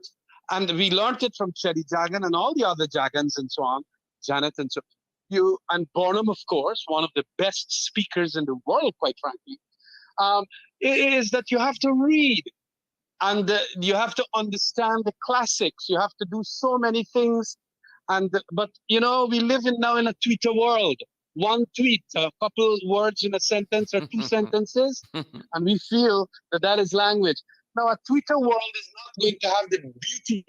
S3: and we learned it from Chetty Jagan and all the other Jagans and so on, Janet and so and Burnham, of course, one of the best speakers in the world, quite frankly, is that you have to read and you have to understand the classics. You have to do so many things. But we live now in a Twitter world. One tweet, a couple words in a sentence or two sentences, and we feel that is language. Now, a Twitter world is not going to have the beauty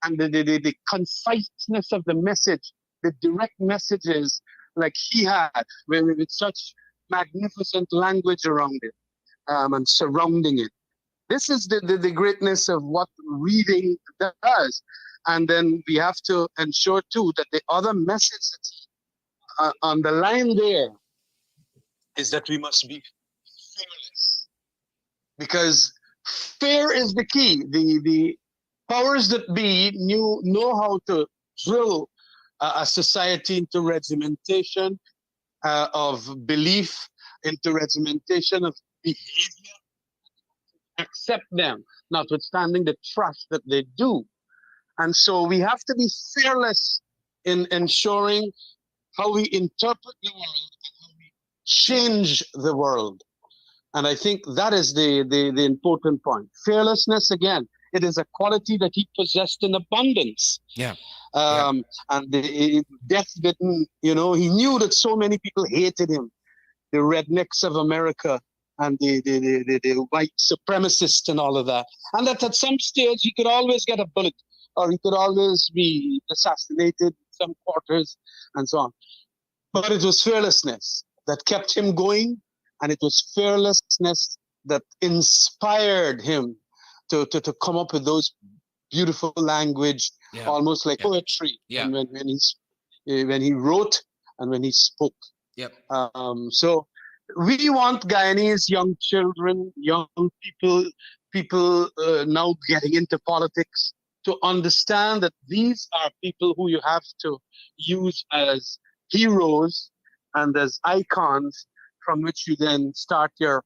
S3: and the conciseness of the message, the direct messages like he had, with such magnificent language around it and surrounding it. This is the greatness of what reading does. And then we have to ensure, too, that the other message that's on the line there is that we must be fearless. Because fear is the key. The powers that be know how to drill a society into regimentation of belief, into regimentation of behavior, accept them, notwithstanding the trust that they do. And so we have to be fearless in ensuring how we interpret the world and how we change the world. And I think that is the important point. Fearlessness, again, it is a quality that he possessed in abundance.
S1: Yeah.
S3: And the death didn't, he knew that so many people hated him, the rednecks of America and the white supremacists and all of that. And that at some stage he could always get a bullet, or he could always be assassinated in some quarters and so on. But it was fearlessness that kept him going, and it was fearlessness that inspired him to come up with those beautiful language, almost like poetry, when he wrote and when he spoke.
S1: Yep.
S3: So we want Guyanese young children, young people now getting into politics, to understand that these are people who you have to use as heroes and as icons from which you then start your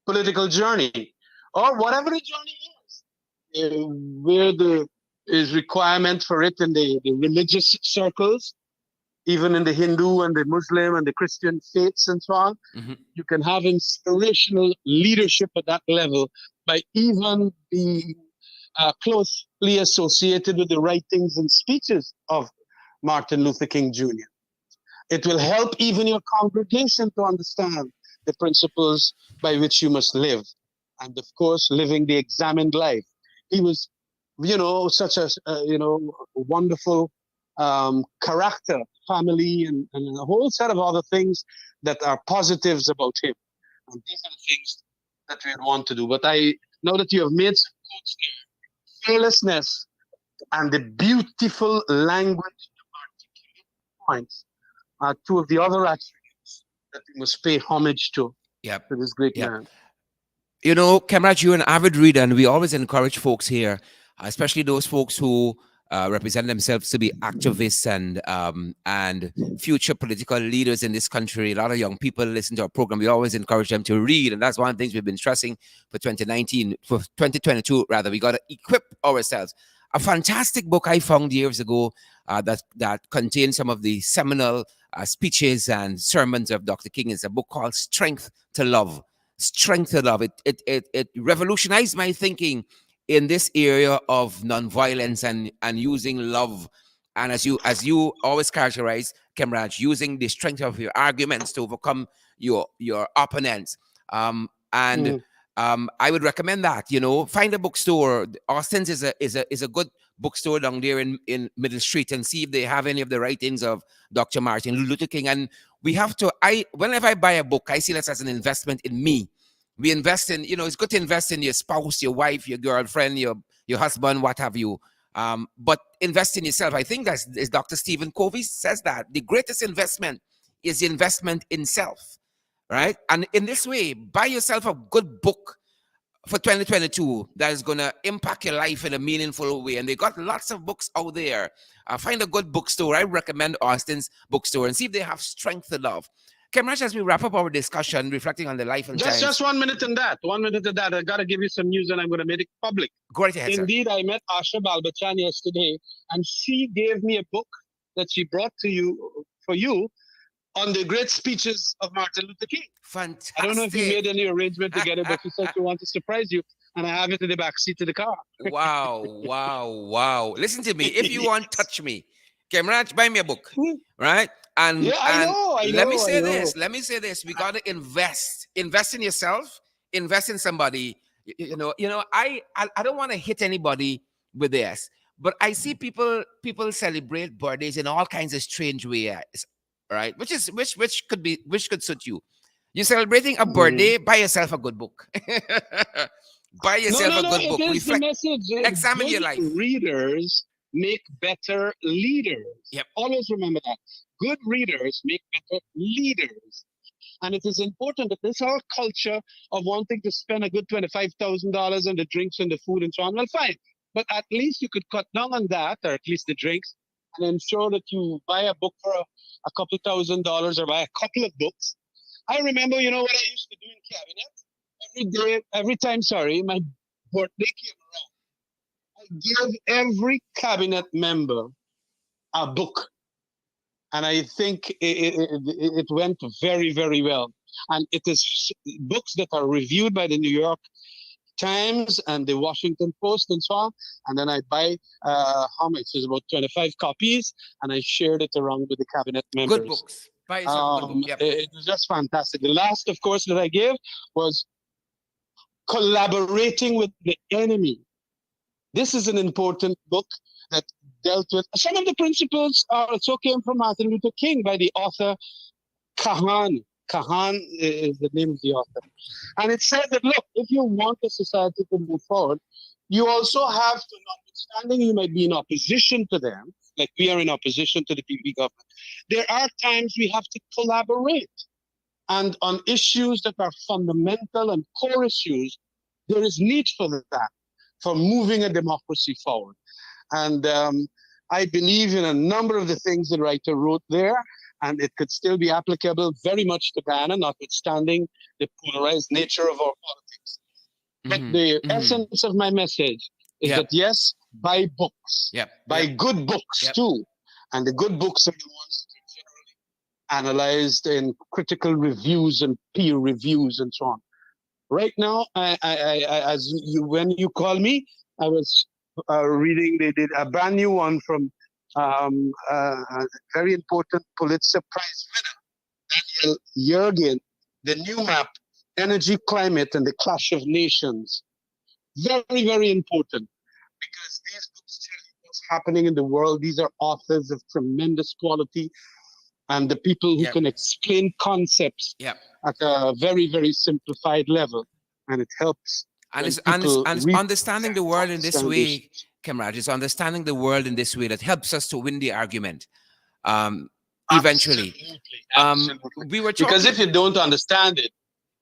S3: political journey, or whatever the journey is, where the is requirement for it in the religious circles, even in the Hindu and the Muslim and the Christian faiths and so on.
S1: Mm-hmm.
S3: You can have inspirational leadership at that level by even being closely associated with the writings and speeches of Martin Luther King Jr. It will help even your congregation to understand the principles by which you must live. And of course, living the examined life. He was, such a, wonderful character, family, and a whole set of other things that are positives about him. And these are the things that we want to do. But I know that you have made some quotes there. Fearlessness and the beautiful language points are two of the other attributes that we must pay homage to this great
S1: Yep.
S3: man.
S1: You know, Kamraj, you're an avid reader, and we always encourage folks here, especially those folks who represent themselves to be activists and future political leaders in this country. A lot of young people listen to our program. We always encourage them to read, and that's one of the things we've been stressing for 2019, for 2022 rather. We got to equip ourselves. A fantastic book I found years ago that contains some of the seminal speeches and sermons of Dr. King is a book called Strength to Love. Strength to Love. It revolutionized my thinking in this area of nonviolence and using love. And as you always characterize, Kemraj, using the strength of your arguments to overcome your opponents. I would recommend that. You know, find a bookstore. Austin's is a good bookstore down there in Middle Street, and see if they have any of the writings of Dr. Martin Luther King. And we have to. Whenever I buy a book, I see this as an investment in me. We invest in. You know, it's good to invest in your spouse, your wife, your girlfriend, your husband, what have you. But invest in yourself. I think that's Dr. Stephen Covey says that the greatest investment is the investment in self. Right? And in this way, buy yourself a good book for 2022 that is going to impact your life in a meaningful way. And they got lots of books out there. Find a good bookstore. I recommend Austin's bookstore and see if they have Strength to Love. Kemraj, as we wrap up our discussion, reflecting on the life and times.
S3: Just 1 minute in that. 1 minute in that. I got to give you some news and I'm going to make it public.
S1: Go right ahead,
S3: Indeed, sir. I met Asha Balbachan yesterday and she gave me a book that she brought to you for you on the great speeches of Martin Luther King.
S1: Fantastic.
S3: I don't know if you made any arrangement to get it, but she said she wants to surprise you, and I have it in the back seat of the car.
S1: Wow. Listen to me. If you want, touch me. Kemraj, buy me a book, right? And
S3: yeah, I know.
S1: Let me say this. We got to invest in yourself, invest in somebody. You know. I don't want to hit anybody with this, but I see people celebrate birthdays in all kinds of strange ways. Right, which could suit you. You're celebrating a birthday. Buy yourself a good book. Buy yourself a good book.
S3: It is the message.
S1: Examine your life.
S3: Readers make better leaders.
S1: Yep.
S3: Always remember that. Good readers make better leaders. And it is important that this whole culture of wanting to spend a good $25,000 on the drinks and the food and so on, well, fine. But at least you could cut down on that, or at least the drinks, and ensure that you buy a book for a couple $1,000 or buy a couple of books. I remember, what I used to do in cabinet? Every time, my birthday came around, I gave every cabinet member a book. And I think it went very, very well. And it is books that are reviewed by the New York Times and the Washington Post and so on. And then I buy, how much? It's about 25 copies, and I shared it around with the cabinet members.
S1: Good books. Buy yourself a good book. Yep.
S3: It was just fantastic. The last, of course, that I gave was Collaborating with the Enemy. This is an important book that dealt with some of the principles also came from Martin Luther King by the author Kahan. Kahan is the name of the author. And it said that, look, if you want a society to move forward, you also have to, notwithstanding you might be in opposition to them, like we are in opposition to the PB government, there are times we have to collaborate. And on issues that are fundamental and core issues, there is need for that, for moving a democracy forward. And I believe in a number of the things the writer wrote there, and it could still be applicable very much to Ghana, notwithstanding the polarized nature of our politics. But the essence of my message is that, yes, buy books. Buy good books, too. And the good books are the ones that are generally analyzed in critical reviews and peer reviews and so on. Right now, when you call me, I was reading, they did a brand new one from a very important Pulitzer Prize winner, Daniel Yergin, The New Map, Energy, Climate, and the Clash of Nations. Very, very important, because these books tell you what's happening in the world. These are authors of tremendous quality and the people who
S1: Yep.
S3: can explain concepts
S1: Yep.
S3: at a very, very simplified level. And it helps
S1: And
S3: when
S1: it's
S3: people
S1: and it's
S3: read
S1: understanding the
S3: to
S1: world in this
S3: understand those
S1: way,
S3: things.
S1: Kamraj, is understanding the world in this way that helps us to win the argument. Um, eventually.
S3: Absolutely,
S1: Um,
S3: absolutely.
S1: we were
S3: Because
S1: talking.
S3: if you don't understand it,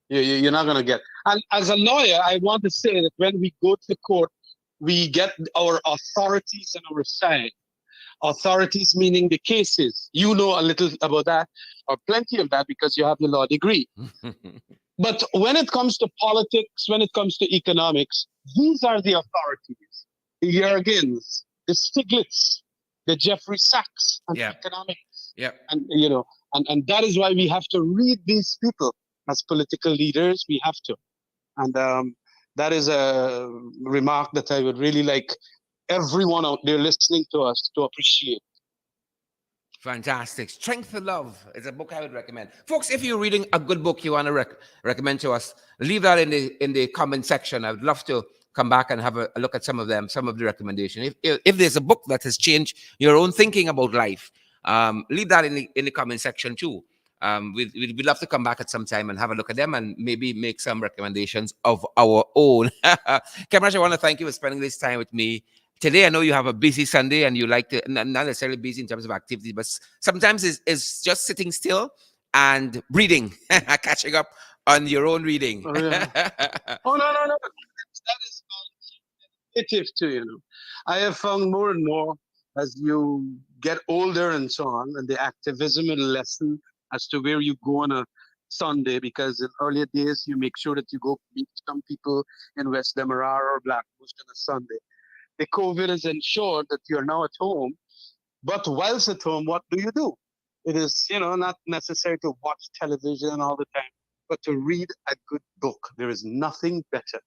S3: you're not going to get. And as a lawyer, I want to say that when we go to the court, we get our authorities on our side. Authorities meaning the cases. You know a little about that, or plenty of that, because you have your law degree. But when it comes to politics, when it comes to economics, these are the authorities. The Jurgens, the Stiglitz, the Jeffrey Sachs, and
S1: Yeah.
S3: economics.
S1: Yeah.
S3: And and that is why we have to read these people as political leaders. We have to. And that is a remark that I would really like everyone out there listening to us to appreciate.
S1: Fantastic. Strength to Love is a book I would recommend. Folks, if you're reading a good book you want to recommend to us, leave that in the comment section. I would love to come back and have a look at some of them, some of the recommendations. If there's a book that has changed your own thinking about life, leave that in the comment section too. We'd love to come back at some time and have a look at them and maybe make some recommendations of our own. Kamraj, I want to thank you for spending this time with me today. I know you have a busy Sunday and you like to, not necessarily busy in terms of activity, but sometimes it's just sitting still and reading, catching up on your own reading.
S3: Oh, yeah. Oh, no. That is native too, I have found more and more as you get older and so on, and the activism will lessen as to where you go on a Sunday, because in earlier days you make sure that you go meet some people in West Demerara or Blackbush on a Sunday. The COVID has ensured that you're now at home, but whilst at home, what do? It is, not necessary to watch television all the time, but to read a good book. There is nothing better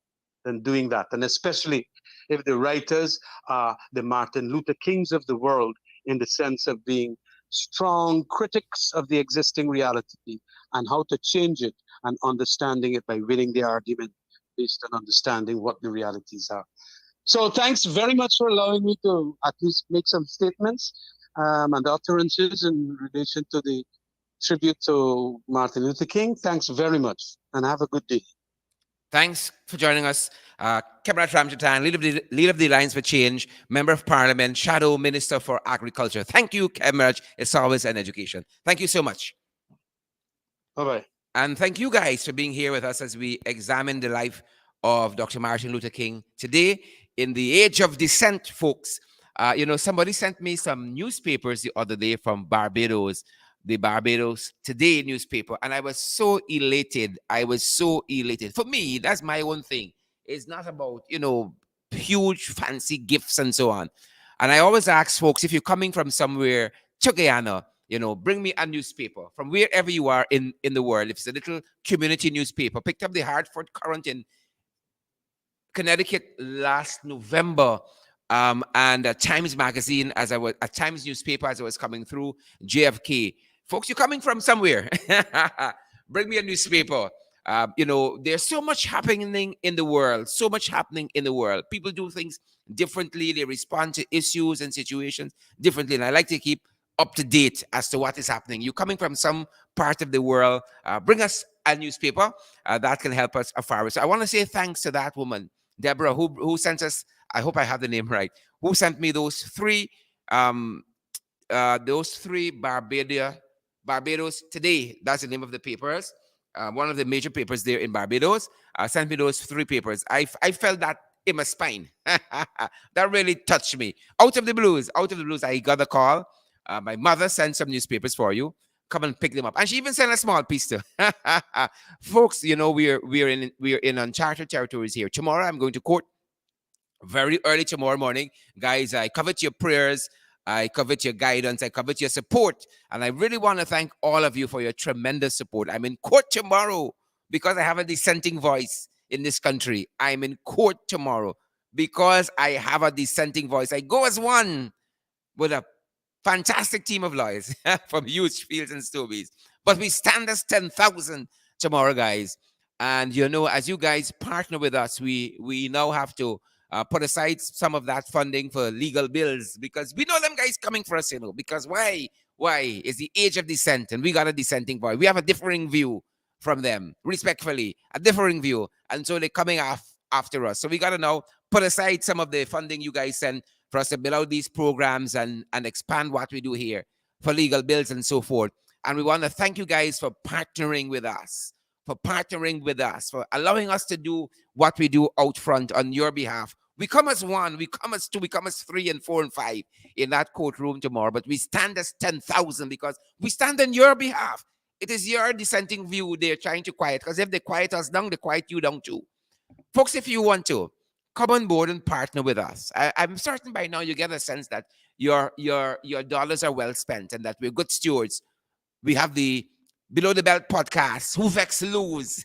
S3: than doing that. And especially if the writers are the Martin Luther Kings of the world, in the sense of being strong critics of the existing reality and how to change it and understanding it by winning the argument based on understanding what the realities are. So thanks very much for allowing me to at least make some statements and utterances in relation to the tribute to Martin Luther King. Thanks very much and have a good day.
S1: Thanks for joining us. Kamraj Ramjattan, leader of the Alliance for Change, Member of Parliament, Shadow Minister for Agriculture. Thank you, Kamraj. It's always an education. Thank you so much.
S3: Bye-bye.
S1: And thank you guys for being here with us as we examine the life of Dr. Martin Luther King. Today, in the age of dissent, folks, somebody sent me some newspapers the other day from Barbados, the Barbados Today newspaper, and I was so elated. For me, that's my own thing. It's not about, huge fancy gifts and so on. And I always ask folks, if you're coming from somewhere to Guyana, bring me a newspaper from wherever you are in the world. If it's a little community newspaper, picked up the Hartford Courant in Connecticut last November, and a Times magazine a Times newspaper as I was coming through JFK. Folks, you're coming from somewhere. Bring me a newspaper. There's so much happening in the world. So much happening in the world. People do things differently. They respond to issues and situations differently. And I like to keep up to date as to what is happening. You're coming from some part of the world. Bring us a newspaper that can help us afar. So I want to say thanks to that woman, Deborah, who sent us. I hope I have the name right. Who sent me those three Barbados Today. That's the name of the papers. One of the major papers there in Barbados sent me those three papers. I felt that in my spine. That really touched me. Out of the blues, I got a call. My mother sent some newspapers for you. Come and pick them up, and she even sent a small piece too. Folks, we're in uncharted territories here. Tomorrow, I'm going to court very early tomorrow morning. Guys, I covet your prayers. I covet your guidance. I covet your support. And I really want to thank all of you for your tremendous support. I'm in court tomorrow because I have a dissenting voice in this country. I'm in court tomorrow because I have a dissenting voice. I go as one with a fantastic team of lawyers from huge fields and stories. But we stand as 10,000 tomorrow, guys. And, as you guys partner with us, we now have to put aside some of that funding for legal bills because we know them guys coming for us, because why? Why? It's the age of dissent, and we got a dissenting voice. We have a differing view from them, respectfully, a differing view. And so they're coming after us. So we got to now put aside some of the funding you guys send for us to build out these programs and expand what we do here for legal bills and so forth. And we want to thank you guys for partnering with us, for allowing us to do what we do out front on your behalf. We come as one, we come as two, we come as three and four and five in that courtroom tomorrow, but we stand as 10,000 because we stand on your behalf. It is your dissenting view they're trying to quiet, because if they quiet us down, they quiet you down too. Folks, if you want to, come on board and partner with us. I'm certain by now you get a sense that your dollars are well spent and that we're good stewards. We have the Below the Belt podcast, Who Vex Lose.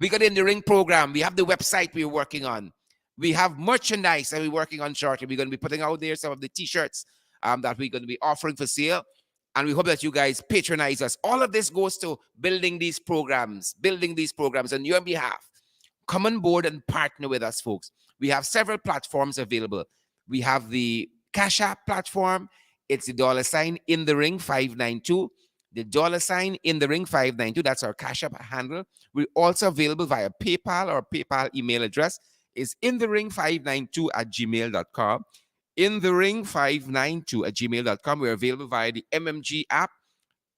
S1: We got In the Ring program. We have the website we're working on. We have merchandise that we're working on shortly. We're going to be putting out there some of the t-shirts that we're going to be offering for sale. And we hope that you guys patronize us. All of this goes to building these programs on your behalf. Come on board and partner with us, folks. We have several platforms available. We have the Cash App platform. It's the $ in the ring 592. The $ in the ring 592. That's our Cash App handle. We're also available via PayPal. Our PayPal email address is inthering592@gmail.com. Inthering592@gmail.com. We're available via the MMG app,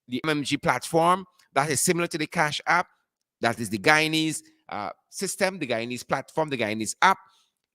S1: the MMG platform that is similar to the Cash App. That is the Guyanese system, the Guyanese platform, the Guyanese app.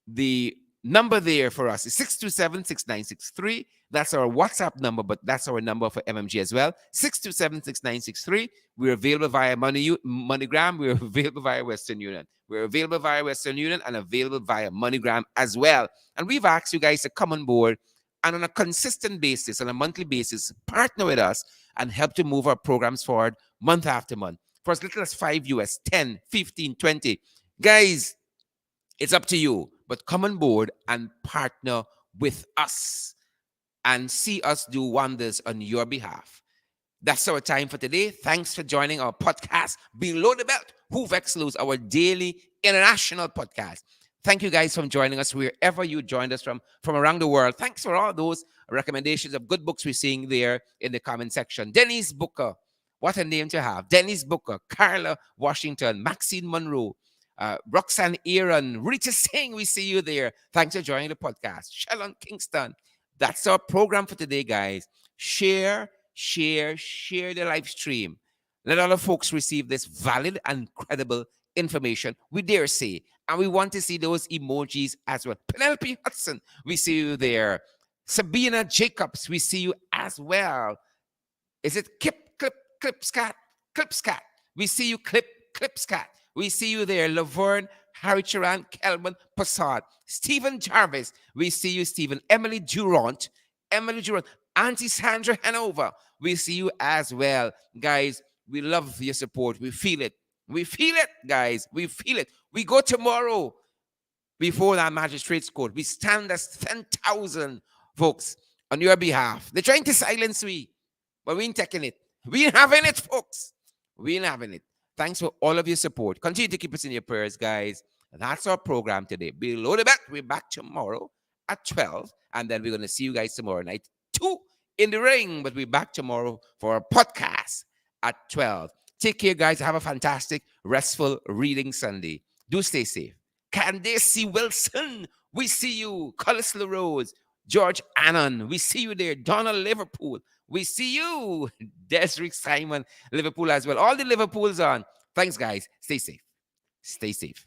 S1: The number there for us is 627-6963. That's our WhatsApp number, but that's our number for MMG as well. 627-6963. We're available via MoneyGram. We're available via Western Union. We're available via Western Union and available via MoneyGram as well. And we've asked you guys to come on board and on a consistent basis, on a monthly basis, partner with us and help to move our programs forward month after month. For as little as $5, 10, 15, 20. Guys, it's up to you. But come on board and partner with us and see us do wonders on your behalf. That's our time for today. Thanks for joining our podcast, Below the Belt, Who Vex Lose, our daily international podcast. Thank you guys for joining us wherever you joined us from around the world. Thanks for all those recommendations of good books we're seeing there in the comment section. Denise Booker, what a name to have. Denise Booker, Carla Washington, Maxine Monroe, Roxanne Aaron, Rita Singh, we see you there. Thanks for joining the podcast. Shalon Kingston. That's our program for today, guys. Share the live stream. Let other folks receive this valid and credible information, we dare say. And we want to see those emojis as well. Penelope Hudson, we see you there. Sabina Jacobs, we see you as well. Is it Clipscat? We see you, Clipscat. We see you there. Laverne, Harry Charan, Kelvin Passad, Stephen Jarvis. We see you, Stephen. Emily Durant. Auntie Sandra Hanover. We see you as well. Guys, we love your support. We feel it. Guys. We feel it. We go tomorrow before that magistrate's court. We stand as 10,000 folks on your behalf. They're trying to silence we, but we ain't taking it. We ain't having it, folks. We ain't having it. Thanks for all of your support. Continue to keep us in your prayers, guys. That's our program today. Below the Belt, we're back tomorrow at 12. And then we're going to see you guys tomorrow night, 2 in the ring. But we're back tomorrow for a podcast at 12. Take care, guys. Have a fantastic, restful reading Sunday. Do stay safe. Candace Wilson, we see you. Collis LaRose, George Annan, we see you there. Donna Liverpool, we see you. Desrick Simon, Liverpool as well. All the Liverpools on. Thanks, guys. Stay safe. Stay safe.